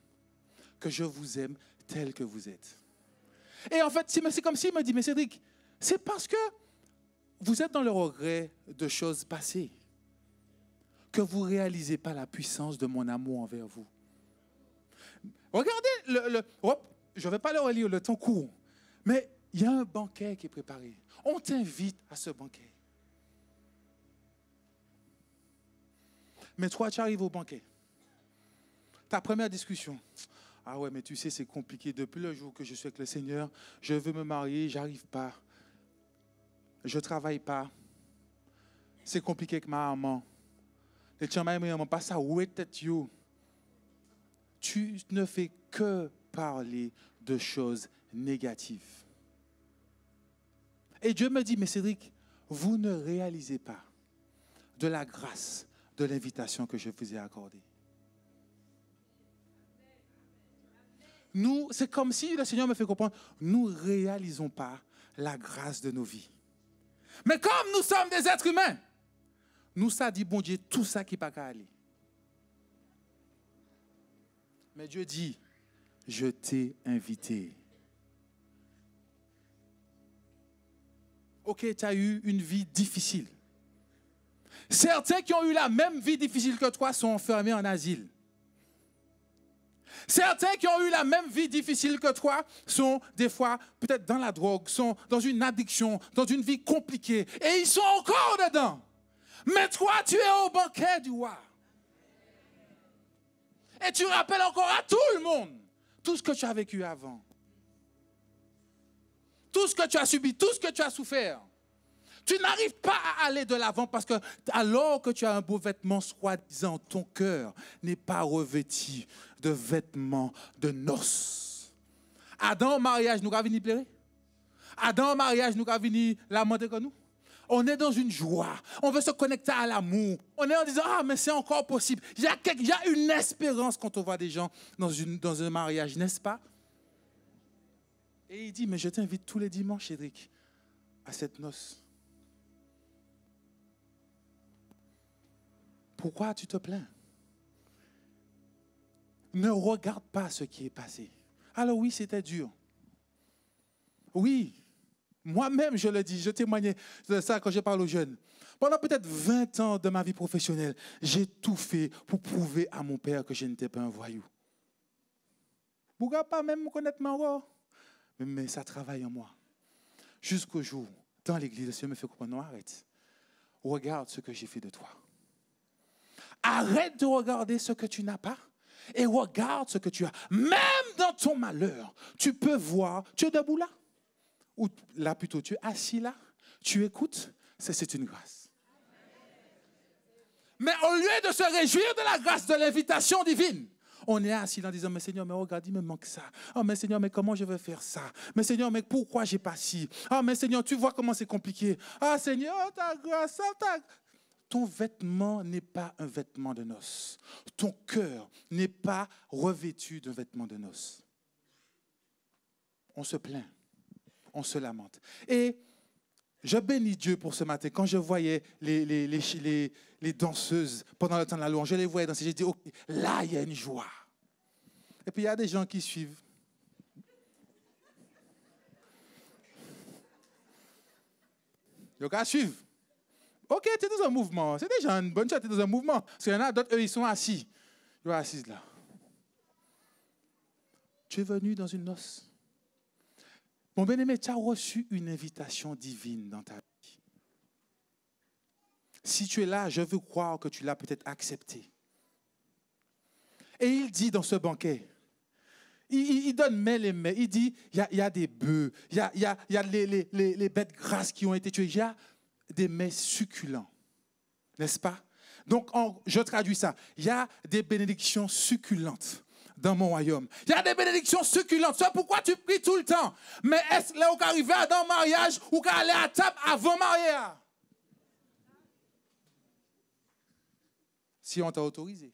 que je vous aime tel que vous êtes. Et en fait, c'est comme s'il me dit, mais Cédric, c'est parce que vous êtes dans le regret de choses passées que vous ne réalisez pas la puissance de mon amour envers vous. Regardez, je ne vais pas le relire, le temps court, mais il y a un banquet qui est préparé. On t'invite à ce banquet. Mais toi, tu arrives au banquet. Ta première discussion. Ah ouais, mais tu sais, c'est compliqué. Depuis le jour que je suis avec le Seigneur, je veux me marier, j'arrive pas. Je travaille pas. C'est compliqué avec ma maman. Les chamaïs me disent pas ça, où est you? Tu ne fais que parler de choses négatives. Et Dieu me dit, mais Cédric, vous ne réalisez pas de la grâce de l'invitation que je vous ai accordée. nous, c'est comme si le Seigneur me fait comprendre, nous ne réalisons pas la grâce de nos vies. Mais comme nous sommes des êtres humains, nous, ça dit, bon Dieu, tout ça qui n'est pas qu'à aller. Mais Dieu dit, je t'ai invité. Ok, tu as eu une vie difficile. Certains qui ont eu la même vie difficile que toi sont enfermés en asile. Certains qui ont eu la même vie difficile que toi sont des fois peut-être dans la drogue, sont dans une addiction, dans une vie compliquée. Et ils sont encore dedans. Mais toi, tu es au banquet du roi. Et tu rappelles encore à tout le monde tout ce que tu as vécu avant. Tout ce que tu as subi, tout ce que tu as souffert. Tu n'arrives pas à aller de l'avant parce que alors que tu as un beau vêtement, soi-disant, ton cœur n'est pas revêtu de vêtements de noces. Adam au mariage, nous avons venu pleurer. Adam au mariage, nous avons venu lamenter comme nous. On est dans une joie. On veut se connecter à l'amour. On est en disant, ah, mais c'est encore possible. Il y a une espérance quand on voit des gens dans un mariage, n'est-ce pas? Et il dit, mais je t'invite tous les dimanches, Cédric, à cette noce. Pourquoi tu te plains? Ne regarde pas ce qui est passé. Alors oui, c'était dur. Oui, moi-même, je le dis, je témoignais de ça quand je parle aux jeunes. Pendant peut-être 20 ans de ma vie professionnelle, j'ai tout fait pour prouver à mon père que je n'étais pas un voyou. Vous ne pouvez pas même me connaître encore. Mais ça travaille en moi. Jusqu'au jour, dans l'église, le Seigneur me fait comprendre, non, arrête. Regarde ce que j'ai fait de toi. Arrête de regarder ce que tu n'as pas et regarde ce que tu as. Même dans ton malheur, tu peux voir, tu es debout là. Ou là plutôt, tu es assis là, tu écoutes, c'est une grâce. Mais au lieu de se réjouir de la grâce de l'invitation divine, on est assis là en disant, mais Seigneur, mais regarde, il me manque ça. Oh, mais Seigneur, mais comment je vais faire ça? Mais Seigneur, mais pourquoi j'ai pas ci? Oh, mais Seigneur, tu vois comment c'est compliqué. Ah, Seigneur, ta grâce, Ton vêtement n'est pas un vêtement de noces. Ton cœur n'est pas revêtu d'un vêtement de noces. On se plaint. On se lamente. Et je bénis Dieu pour ce matin. Quand je voyais les danseuses pendant le temps de la louange, je les voyais danser. J'ai dit, ok, là, il y a une joie. Et puis, il y a des gens qui suivent. Donc, à suivre. Ok, tu es dans un mouvement. C'est déjà une bonne chose, tu es dans un mouvement. Parce qu'il y en a d'autres, eux, ils sont assis. Ils sont assis là. Tu es venu dans une noce. Mon bien-aimé, tu as reçu une invitation divine dans ta vie. Si tu es là, je veux croire que tu l'as peut-être accepté. Et il dit dans ce banquet, il donne les mets, il dit, il y a des bœufs, il y a les bêtes grasses qui ont été tuées, il y a des mets succulents, n'est-ce pas? Donc, je traduis ça, il y a des bénédictions succulentes dans mon royaume. Il y a des bénédictions succulentes. C'est pourquoi tu pries tout le temps. Mais est-ce là où tu arrives dans le mariage ou tu aller à table avant mariage? Si on t'a autorisé.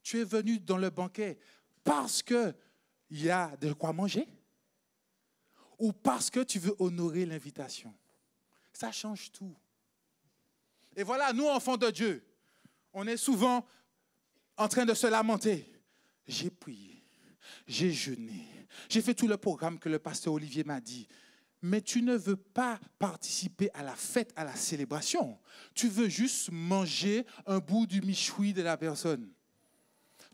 Tu es venu dans le banquet parce qu'il y a de quoi manger ou parce que tu veux honorer l'invitation. Ça change tout. Et voilà, nous, enfants de Dieu, on est souvent en train de se lamenter. J'ai prié, j'ai jeûné, j'ai fait tout le programme que le pasteur Olivier m'a dit. Mais tu ne veux pas participer à la fête, à la célébration. Tu veux juste manger un bout du michoui de la personne.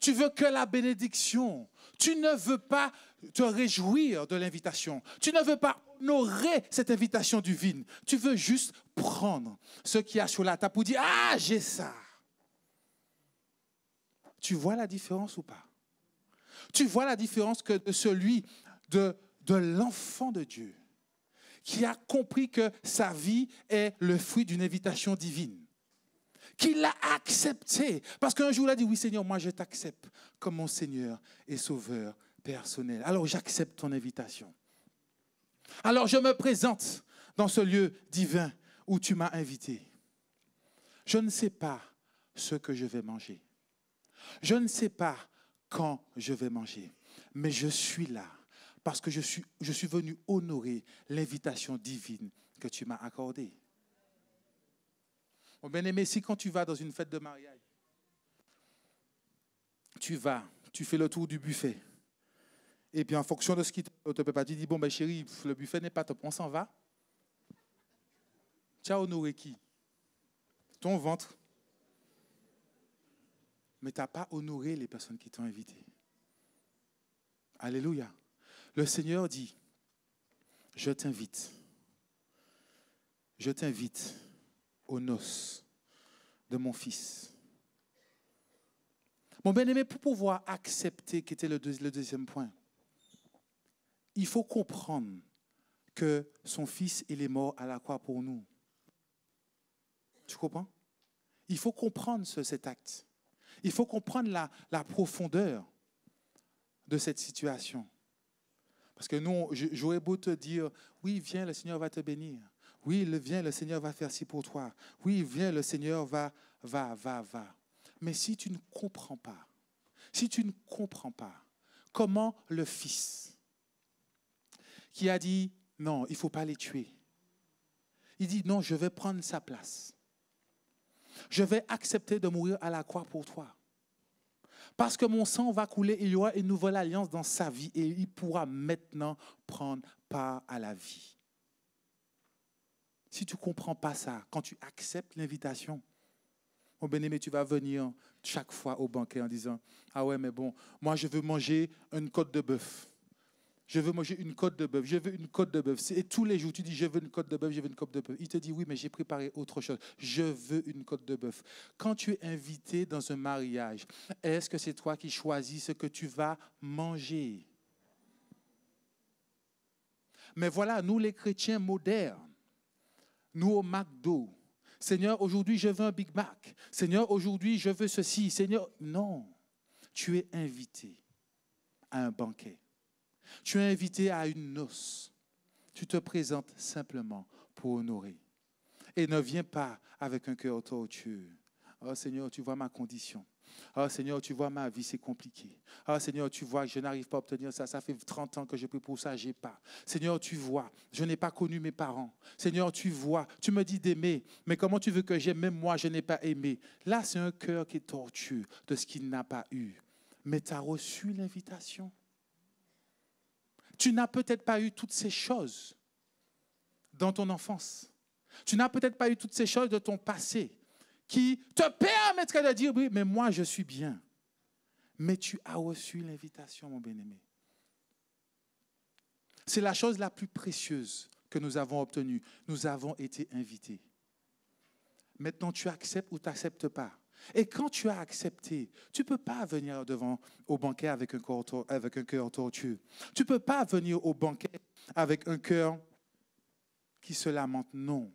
Tu veux que la bénédiction. Tu ne veux pas te réjouir de l'invitation. Tu ne veux pas honorer cette invitation divine. Tu veux juste prendre ce qu'il y a sur la table pour dire « Ah, j'ai ça ». Tu vois la différence ou pas? Tu vois la différence que de celui de l'enfant de Dieu qui a compris que sa vie est le fruit d'une invitation divine, qui l'a accepté. Parce qu'un jour, il a dit, oui Seigneur, moi je t'accepte comme mon Seigneur et Sauveur personnel. Alors j'accepte ton invitation. Alors je me présente dans ce lieu divin où tu m'as invité. Je ne sais pas ce que je vais manger. Je ne sais pas quand je vais manger. Mais je suis là parce que je suis venu honorer l'invitation divine que tu m'as accordée. Mon bien-aimé, si quand tu vas dans une fête de mariage, tu fais le tour du buffet, et puis en fonction de ce qui te peut pas, tu dis, bon, ben chérie, le buffet n'est pas top, on s'en va. Tu as honoré qui? Ton ventre. Mais tu n'as pas honoré les personnes qui t'ont invité. Alléluia. Le Seigneur dit, je t'invite aux noces de mon fils. Mon bien-aimé, pour pouvoir accepter, qui était le deuxième point, il faut comprendre que son fils, il est mort à la croix pour nous. Tu comprends? Il faut comprendre cet acte. Il faut comprendre la profondeur de cette situation. Parce que nous, j'aurais beau te dire, oui, viens, le Seigneur va te bénir. Oui, viens, le Seigneur va faire ci pour toi. Oui, viens, le Seigneur va. Mais si tu ne comprends pas, comment le Fils qui a dit, non, il ne faut pas les tuer. Il dit, non, je vais prendre sa place. Je vais accepter de mourir à la croix pour toi. Parce que mon sang va couler, il y aura une nouvelle alliance dans sa vie et il pourra maintenant prendre part à la vie. Si tu ne comprends pas ça, quand tu acceptes l'invitation, mon bien-aimé, tu vas venir chaque fois au banquet en disant, ah ouais, mais bon, moi je veux manger une côte de bœuf. Je veux manger une côte de bœuf, je veux une côte de bœuf. Et tous les jours, tu dis, je veux une côte de bœuf, je veux une côte de bœuf. Il te dit, oui, mais j'ai préparé autre chose. Je veux une côte de bœuf. Quand tu es invité dans un mariage, est-ce que c'est toi qui choisis ce que tu vas manger? Mais voilà, nous les chrétiens modernes, nous au McDo, Seigneur, aujourd'hui, je veux un Big Mac. Seigneur, aujourd'hui, je veux ceci. Seigneur, non. Tu es invité à un banquet. Tu es invité à une noce. Tu te présentes simplement pour honorer. Et ne viens pas avec un cœur tortueux. Oh Seigneur, tu vois ma condition. Oh Seigneur, tu vois ma vie, c'est compliqué. Oh Seigneur, tu vois, je n'arrive pas à obtenir ça. Ça fait 30 ans que je prie pour ça, je n'ai pas. Seigneur, tu vois, je n'ai pas connu mes parents. Seigneur, tu vois, tu me dis d'aimer. Mais comment tu veux que j'aime? Même moi, je n'ai pas aimé. Là, c'est un cœur qui est tortueux de ce qu'il n'a pas eu. Mais tu as reçu l'invitation. Tu n'as peut-être pas eu toutes ces choses dans ton enfance. Tu n'as peut-être pas eu toutes ces choses de ton passé qui te permettraient de dire, oui, mais moi, je suis bien. Mais tu as reçu l'invitation, mon bien-aimé. C'est la chose la plus précieuse que nous avons obtenue. Nous avons été invités. Maintenant, tu acceptes ou tu n'acceptes pas. Et quand tu as accepté, tu ne peux pas venir au banquet avec un cœur tortueux. Tu ne peux pas venir au banquet avec un cœur qui se lamente. Non.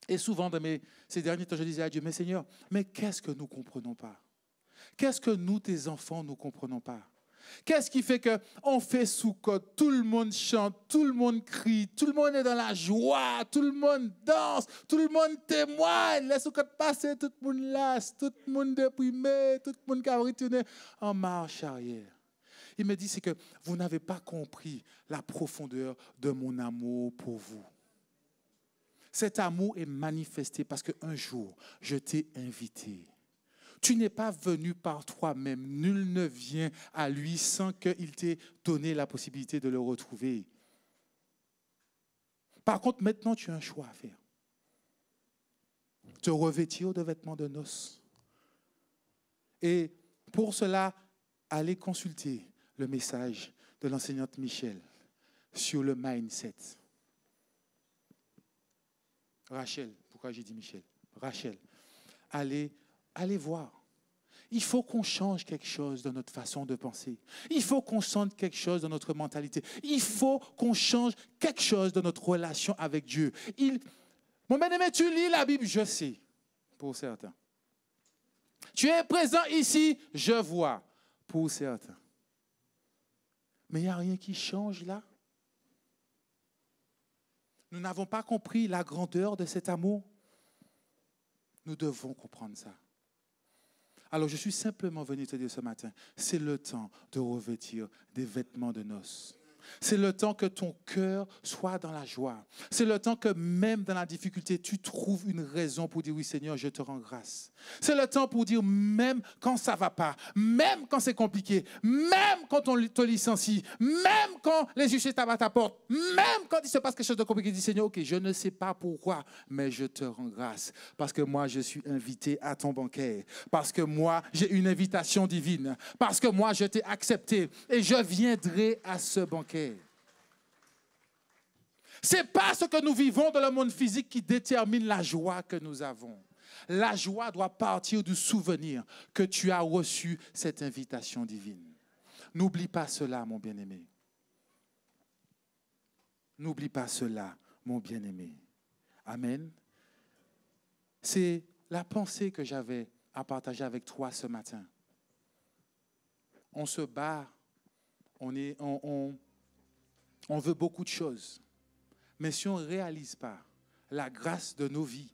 Et souvent, ces derniers temps, je disais à Dieu, mais Seigneur, mais qu'est-ce que nous ne comprenons pas? Qu'est-ce que nous, tes enfants, nous ne comprenons pas? Qu'est-ce qui fait qu'on fait Soukhot, tout le monde chante, tout le monde crie, tout le monde est dans la joie, tout le monde danse, tout le monde témoigne, les Soukhot passer, tout le monde lasse, tout le monde déprimé, tout le monde qui a retourné en marche arrière. Il me dit, c'est que vous n'avez pas compris la profondeur de mon amour pour vous. Cet amour est manifesté parce qu'un jour, je t'ai invité. Tu n'es pas venu par toi-même. Nul ne vient à lui sans qu'il t'ait donné la possibilité de le retrouver. Par contre, maintenant, tu as un choix à faire. Te revêtir de vêtements de noces. Et pour cela, allez consulter le message de l'enseignante Michel sur le mindset. Rachel, pourquoi j'ai dit Michel? Rachel, allez voir. Il faut qu'on change quelque chose dans notre façon de penser. Il faut qu'on change quelque chose dans notre mentalité. Il faut qu'on change quelque chose dans notre relation avec Dieu. Mon bien-aimé, tu lis la Bible, je sais, pour certains. Tu es présent ici, je vois, pour certains. Mais il n'y a rien qui change là. Nous n'avons pas compris la grandeur de cet amour. Nous devons comprendre ça. Alors je suis simplement venu te dire ce matin, c'est le temps de revêtir des vêtements de noces. C'est le temps que ton cœur soit dans la joie. C'est le temps que même dans la difficulté, tu trouves une raison pour dire oui Seigneur, je te rends grâce. C'est le temps pour dire même quand ça ne va pas, même quand c'est compliqué, même quand on te licencie, même quand les justices tapent à ta porte, même quand il se passe quelque chose de compliqué, dis Seigneur, ok, je ne sais pas pourquoi, mais je te rends grâce parce que moi je suis invité à ton banquet, parce que moi j'ai une invitation divine, parce que moi je t'ai accepté et je viendrai à ce banquet. Ce n'est pas ce que nous vivons dans le monde physique qui détermine la joie que nous avons. La joie doit partir du souvenir que tu as reçu cette invitation divine. N'oublie pas cela, mon bien-aimé. N'oublie pas cela, mon bien-aimé. Amen. C'est la pensée que j'avais à partager avec toi ce matin. On se bat, on veut beaucoup de choses. Mais si on ne réalise pas la grâce de nos vies,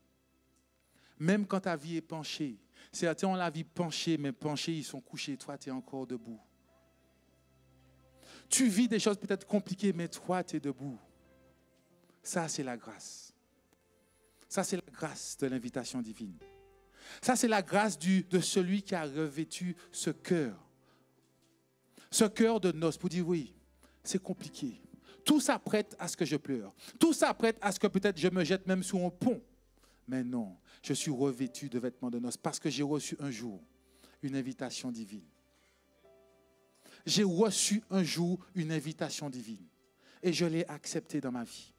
même quand ta vie est penchée, certains ont la vie penchée, mais penchés, ils sont couchés, toi, tu es encore debout. Tu vis des choses peut-être compliquées, mais toi, tu es debout. Ça, c'est la grâce. Ça, c'est la grâce de l'invitation divine. Ça, c'est la grâce de celui qui a revêtu ce cœur. Ce cœur de noces pour dire oui, c'est compliqué. Tout s'apprête à ce que je pleure. Tout s'apprête à ce que peut-être je me jette même sur un pont. Mais non, je suis revêtu de vêtements de noces parce que j'ai reçu un jour une invitation divine. J'ai reçu un jour une invitation divine et je l'ai acceptée dans ma vie.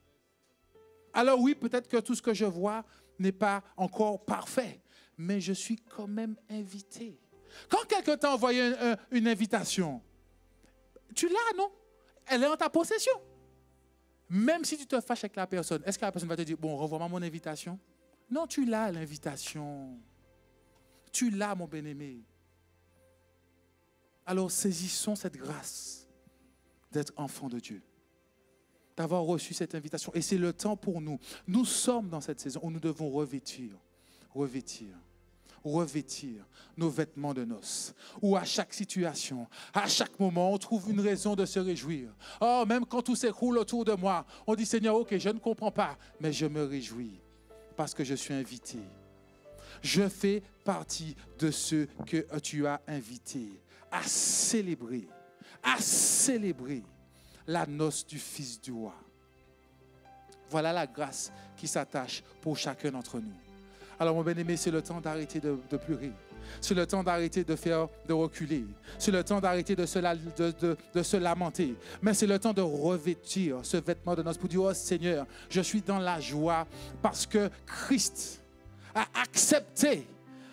Alors oui, peut-être que tout ce que je vois n'est pas encore parfait, mais je suis quand même invité. Quand quelqu'un t'a envoyé une invitation, tu l'as, non? Elle est en ta possession. Même si tu te fâches avec la personne, est-ce que la personne va te dire, bon, renvoie-moi mon invitation? Non, tu l'as, l'invitation. Tu l'as, mon bien-aimé. Alors, saisissons cette grâce d'être enfant de Dieu, d'avoir reçu cette invitation. Et c'est le temps pour nous. Nous sommes dans cette saison où nous devons revêtir nos vêtements de noces. Où à chaque situation, à chaque moment, on trouve une raison de se réjouir. Oh, même quand tout s'écroule autour de moi, on dit Seigneur, ok, je ne comprends pas, mais je me réjouis parce que je suis invité. Je fais partie de ceux que tu as invités à célébrer la noce du Fils du roi. Voilà la grâce qui s'attache pour chacun d'entre nous. Alors, mon bien-aimé, c'est le temps d'arrêter de pleurer. C'est le temps d'arrêter de reculer. C'est le temps d'arrêter de se lamenter. Mais c'est le temps de revêtir ce vêtement de noces pour dire, oh Seigneur, je suis dans la joie parce que Christ a accepté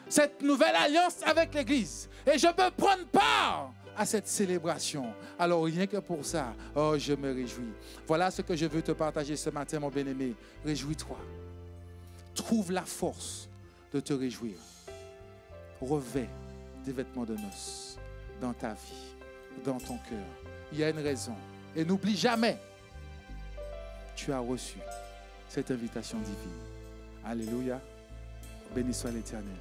cette nouvelle alliance avec l'Église. Et je peux prendre part à cette célébration. Alors, rien que pour ça, oh, je me réjouis. Voilà ce que je veux te partager ce matin, mon bien-aimé. Réjouis-toi. Trouve la force de te réjouir. Revêt des vêtements de noces dans ta vie, dans ton cœur. Il y a une raison. Et n'oublie jamais, tu as reçu cette invitation divine. Alléluia. Béni soit l'Éternel.